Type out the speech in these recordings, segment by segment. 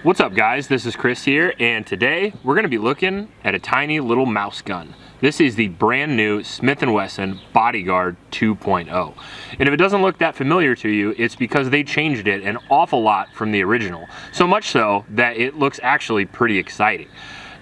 What's up guys, this is Chris here, and today we're going to be looking at a tiny little mouse gun. This is the brand new Smith Wesson Bodyguard 2.0. And if it doesn't look that familiar to you, it's because they changed it an awful lot from the original. So much so that it looks actually pretty exciting.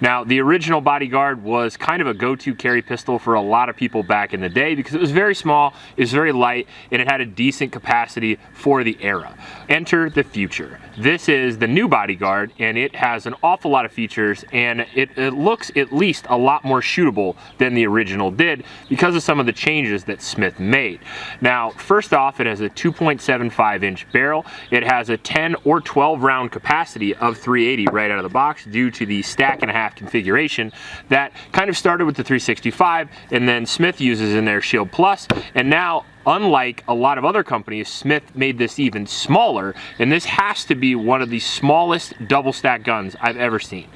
Now, the original Bodyguard was kind of a go-to carry pistol for a lot of people back in the day because it was very small, it was very light, and it had a decent capacity for the era. Enter the future. This is the new Bodyguard, and it has an awful lot of features, and it looks at least a lot more shootable than the original did because of some of the changes that Smith made. Now, first off, it has a 2.75-inch barrel. It has a 10 or 12 round capacity of 380 right out of the box due to the stack and a half configuration that kind of started with the 365, and then Smith uses in their Shield Plus, and now, unlike a lot of other companies, Smith made this even smaller, and this has to be one of the smallest double stack guns I've ever seen.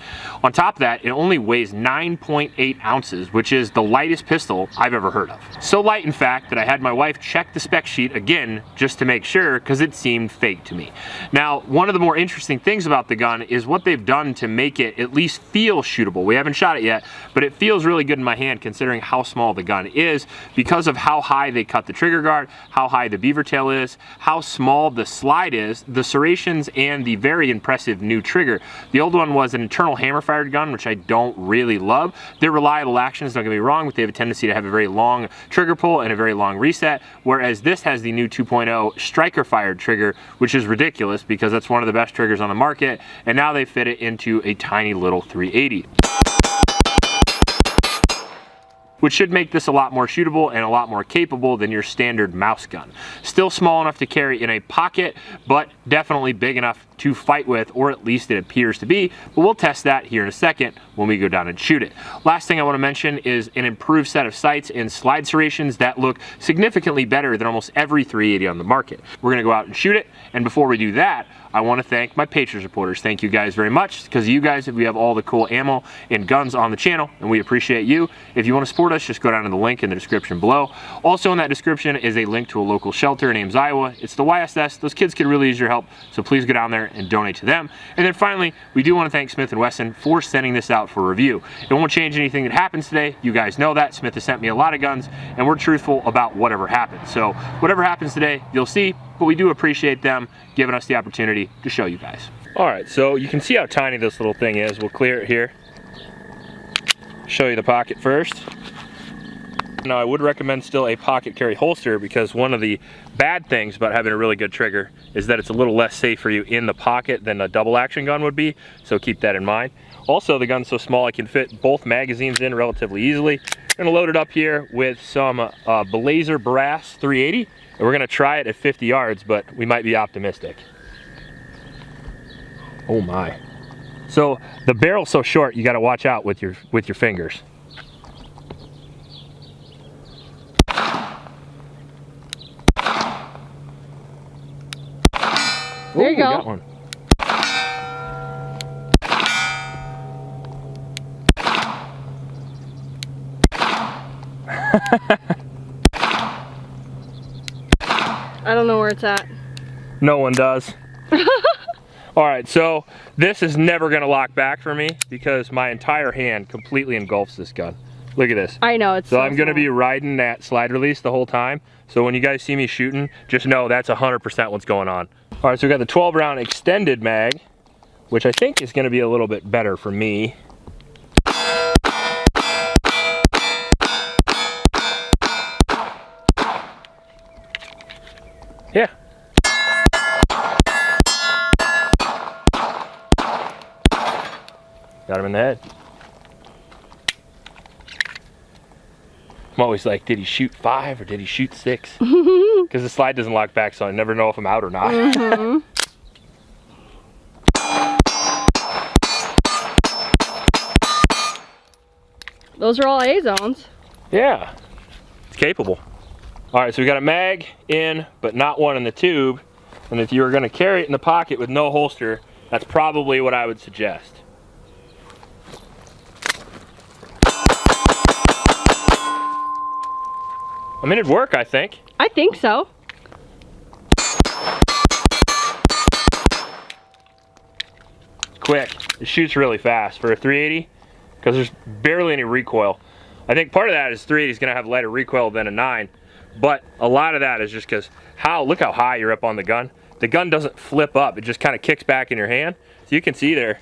On top of that, it only weighs 9.8 ounces, which is the lightest pistol I've ever heard of. So light, in fact, that I had my wife check the spec sheet again just to make sure, because it seemed fake to me. Now, one of the more interesting things about the gun is what they've done to make it at least feel shootable. We haven't shot it yet, but it feels really good in my hand considering how small the gun is because of how high they cut the trigger guard, how high the beaver tail is, how small the slide is, the serrations, and the very impressive new trigger. The old one was an internal hammer-fired gun, which I don't really love. They're reliable actions, don't get me wrong, but they have a tendency to have a very long trigger pull and a very long reset, whereas this has the new 2.0 striker-fired trigger, which is ridiculous because that's one of the best triggers on the market, and now they fit it into a tiny little 380. Which should make this a lot more shootable and a lot more capable than your standard mouse gun. Still small enough to carry in a pocket, but definitely big enough to fight with, or at least it appears to be, but we'll test that here in a second when we go down and shoot it. Last thing I want to mention is an improved set of sights and slide serrations that look significantly better than almost every 380 on the market. We're going to go out and shoot it, and before we do that, I want to thank my Patriot supporters. Thank you guys very much. Because of you guys, we have all the cool ammo and guns on the channel, and we appreciate you. If you want to support us, just go down to the link in the description below. Also in that description is a link to a local shelter in Ames, Iowa. It's the YSS. Those kids could really use your help, so please go down there and donate to them. And then finally, we do want to thank Smith Wesson for sending this out for review. It won't change anything that happens today. You guys know that. Smith has sent me a lot of guns, and we're truthful about whatever happens. So whatever happens today, you'll see, but we do appreciate them giving us the opportunity to show you guys. All right, so you can see how tiny this little thing is. We'll clear it here. Show you the pocket first. Now, I would recommend still a pocket carry holster because one of the bad things about having a really good trigger is that it's a little less safe for you in the pocket than a double action gun would be, so keep that in mind. Also, the gun's so small I can fit both magazines in relatively easily. I'm gonna load it up here with some Blazer Brass 380, and we're gonna try it at 50 yards, but we might be optimistic. Oh my. So the barrel's so short, you gotta watch out with your fingers. There you go. Got one. I don't know where it's at. No one does. All right, so this is never gonna lock back for me because my entire hand completely engulfs this gun. Look at this. I know, it's so so I'm gonna small. be riding that slide release the whole time. So when you guys see me shooting, just know that's 100% what's going on. All right, so we got the 12 round extended mag, which I think is gonna be a little bit better for me. Yeah. Got him in the head. I'm always like, did he shoot 5 or did he shoot 6? Because the slide doesn't lock back, so I never know if I'm out or not. Those are all A zones. Yeah, it's capable. All right, so we got a mag in, but not one in the tube. And if you were gonna carry it in the pocket with no holster, that's probably what I would suggest. I mean, it'd work, I think. I think so. quick. It shoots really fast for a 380 because there's barely any recoil. I think part of that is 380 is going to have lighter recoil than a 9, but a lot of that is just because look how high you're up on the gun. The gun doesn't flip up, it just kind of kicks back in your hand. So you can see there,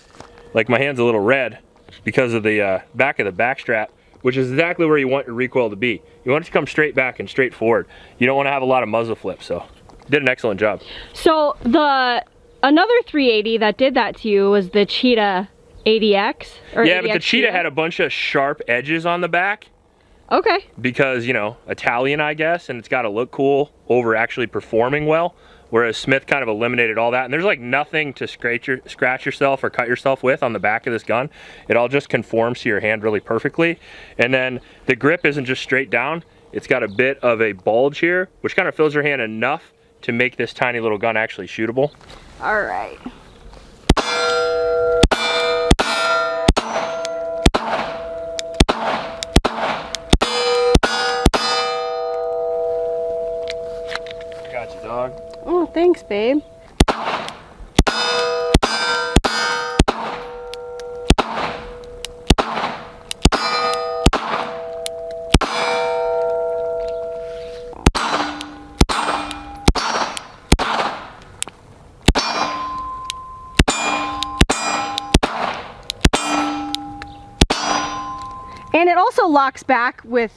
like my hand's a little red because of the back of the back strap, which is exactly where you want your recoil to be. You want it to come straight back and straight forward. You don't want to have a lot of muzzle flip, so did an excellent job. So another 380 that did that to you was the Cheetah 80X? Or Yeah, 80X but the Cheetah had a bunch of sharp edges on the back. Okay. Because, you know, Italian, I guess, and it's got to look cool over actually performing well. Whereas Smith kind of eliminated all that. And there's like nothing to scratch yourself or cut yourself with on the back of this gun. It all just conforms to your hand really perfectly. And then the grip isn't just straight down. It's got a bit of a bulge here, which kind of fills your hand enough to make this tiny little gun actually shootable. All right. Got you, dog. Oh, thanks, babe. And it also locks back with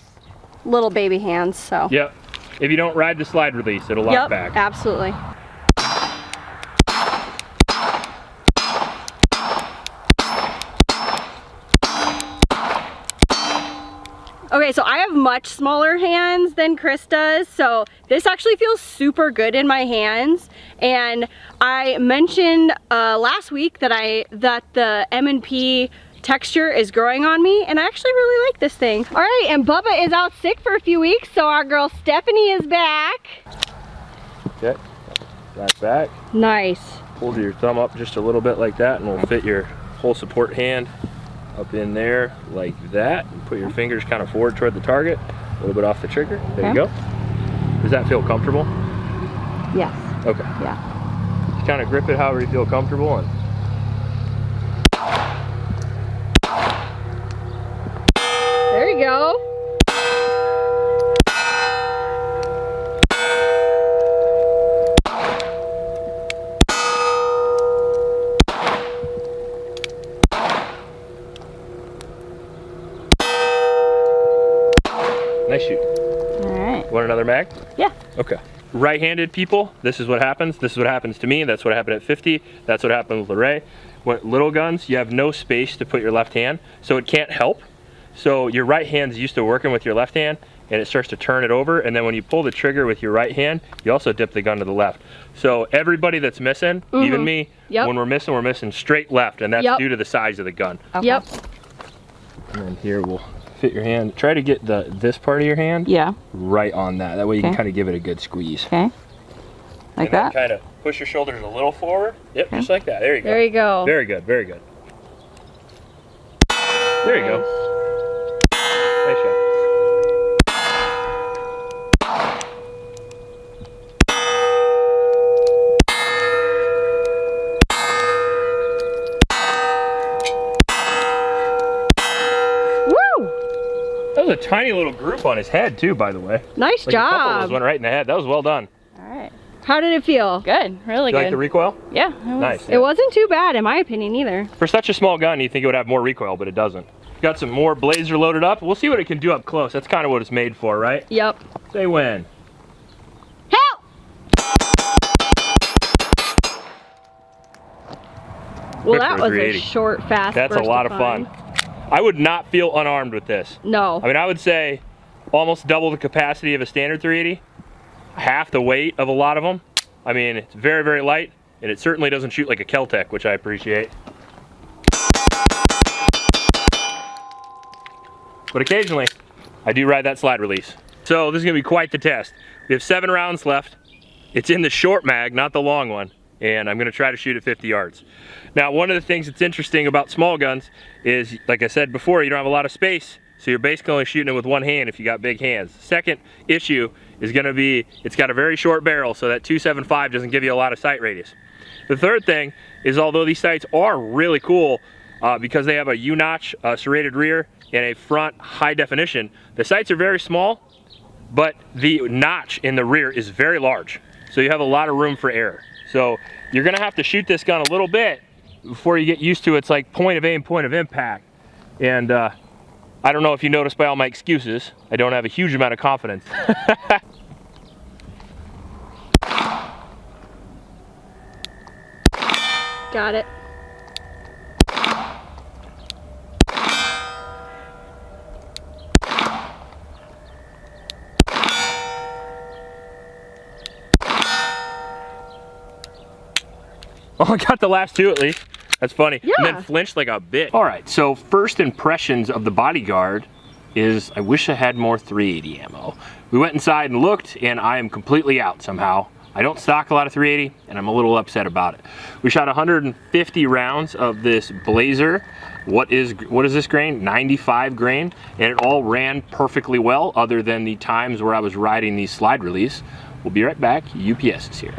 little baby hands, so. Yep. If you don't ride the slide release, it'll lock back. Yep, absolutely. Okay, so I have much smaller hands than Chris does, so this actually feels super good in my hands. And I mentioned last week that the M&P texture is growing on me, and I actually really like this thing. All right, and Bubba is out sick for a few weeks, so our girl Stephanie is back. Okay, back. Nice. Hold your thumb up just a little bit like that, and we'll fit your whole support hand up in there like that. And put your fingers kind of forward toward the target, a little bit off the trigger. There you go. Does that feel comfortable? Yes. Okay. Yeah. Just kind of grip it however you feel comfortable. And there you go. nice shoot. All right. Want another mag? Yeah. Okay. Right-handed people, this is what happens. This is what happens to me. That's what happened at 50. That's what happened with Larray. With little guns, you have no space to put your left hand, so it can't help. So your right hand's used to working with your left hand, and it starts to turn it over, and then when you pull the trigger with your right hand, you also dip the gun to the left. So everybody that's missing, even me, when we're missing straight left, and that's due to the size of the gun. Okay. Yep. And then here we'll fit your hand. Try to get this part of your hand right on that. That way you can kind of give it a good squeeze. Okay. Like that? Kind of push your shoulders a little forward. Yep, just like that. There you go. There you go. Very good, very good. There you go. Nice shot. Woo! That was a tiny little group on his head too, by the way. Nice A couple of job. those went right in the head. That was well done. All right. How did it feel? Good, really You good. like the recoil? Yeah, it was. Nice. It wasn't too bad in my opinion either. For such a small gun, you think it would have more recoil, but it doesn't. Got some more blazer loaded up. We'll see what it can do up close. That's kind of what it's made for, right? Yep. Say when. Help! Well, that was a short, fast That's a burst lot of fun. I would not feel unarmed with this. No. I mean, I would say almost double the capacity of a standard 380, half the weight of a lot of them. I mean, it's very, very light, and it certainly doesn't shoot like a Kel-Tec, which I appreciate. But occasionally, I do ride that slide release. So this is gonna be quite the test. We have 7 rounds left. It's in the short mag, not the long one, and I'm gonna try to shoot at 50 yards. Now, one of the things that's interesting about small guns is, like I said before, you don't have a lot of space, so you're basically only shooting it with one hand if you got big hands. Second issue is gonna be, it's got a very short barrel, so that .275 doesn't give you a lot of sight radius. The third thing is, although these sights are really cool because they have a U-notch serrated rear and a front high definition, the sights are very small, but the notch in the rear is very large. So you have a lot of room for error. So you're gonna have to shoot this gun a little bit before you get used to its like point of aim, point of impact. And I don't know if you noticed by all my excuses, I don't have a huge amount of confidence. Got it. Oh, I got the last two at least. That's funny. Yeah. And then flinched like a bitch. All right, so first impressions of the Bodyguard is I wish I had more 380 ammo. We went inside and looked, and I am completely out somehow. I don't stock a lot of 380, and I'm a little upset about it. We shot 150 rounds of this Blazer. What is this grain? 95 grain, and it all ran perfectly well, other than the times where I was riding the slide release. We'll be right back. UPS is here.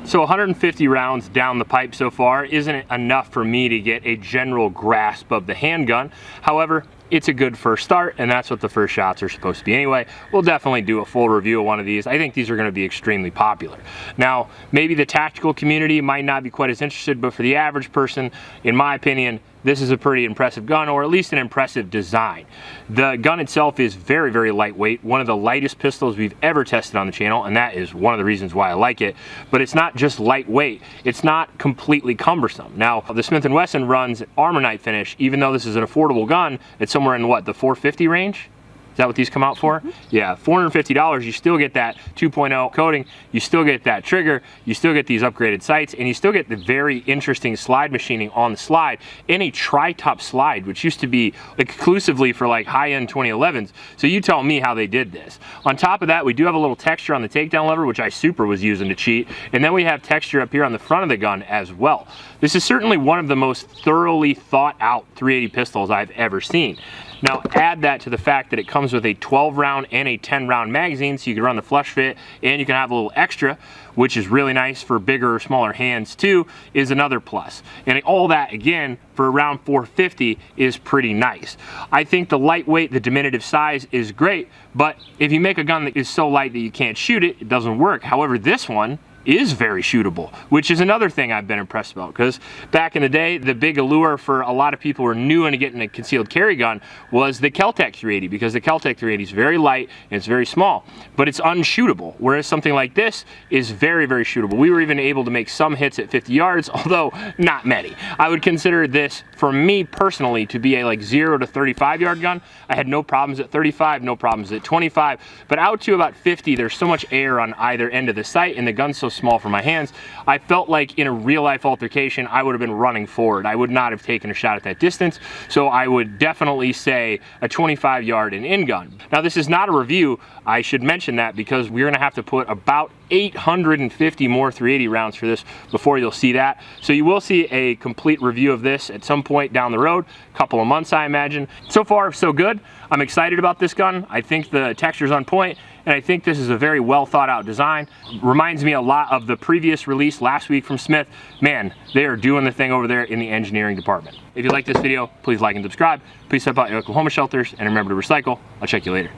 So 150 rounds down the pipe so far isn't enough for me to get a general grasp of the handgun. However, it's a good first start, and that's what the first shots are supposed to be anyway. We'll definitely do a full review of one of these. I think these are going to be extremely popular. Now, maybe the tactical community might not be quite as interested, but for the average person, in my opinion, this is a pretty impressive gun, or at least an impressive design. The gun itself is very, very lightweight, one of the lightest pistols we've ever tested on the channel, and that is one of the reasons why I like it. But it's not just lightweight, it's not completely cumbersome. Now, the Smith & Wesson runs Armor Night finish. Even though this is an affordable gun, it's somewhere in what, the $450 range? Is that what these come out for? Yeah, $450, you still get that 2.0 coating, you still get that trigger, you still get these upgraded sights, and you still get the very interesting slide machining on the slide and a tri-top slide, which used to be exclusively for like high-end 2011s. So you tell me how they did this. On top of that, we do have a little texture on the takedown lever, which I super was using to cheat, and then we have texture up here on the front of the gun as well. This is certainly one of the most thoroughly thought out 380 pistols I've ever seen. Now add that to the fact that it comes with a 12 round and a 10 round magazine, so you can run the flush fit and you can have a little extra, which is really nice for bigger or smaller hands too, is another plus. And all that again for around $450 is pretty nice. I think the lightweight, the diminutive size is great, but if you make a gun that is so light that you can't shoot it, it doesn't work. However, this one is very shootable, which is another thing I've been impressed about, because back in the day, the big allure for a lot of people who are new into getting a concealed carry gun was the Kel-Tec 380, because the Kel-Tec 380 is very light and it's very small, but it's unshootable, whereas something like this is very, very shootable. We were even able to make some hits at 50 yards, although not many. I would consider this, for me personally, to be a like 0 to 35 yard gun. I had no problems at 35, no problems at 25, but out to about 50, there's so much air on either end of the sight, and the gun's so small for my hands, I felt like in a real life altercation, I would have been running forward. I would not have taken a shot at that distance, so I would definitely say a 25 yard and in gun. Now this is not a review, I should mention that, because we're gonna have to put about 850 more 380 rounds for this before you'll see that. So you will see a complete review of this at some point down the road, a couple of months I imagine. So far so good. I'm excited about this gun. I think the texture's on point, and I think this is a very well thought out design. Reminds me a lot of the previous release last week from Smith. Man, they are doing the thing over there in the engineering department. If you like this video, please like and subscribe. Please help out your Oklahoma shelters, and remember to recycle. I'll check you later.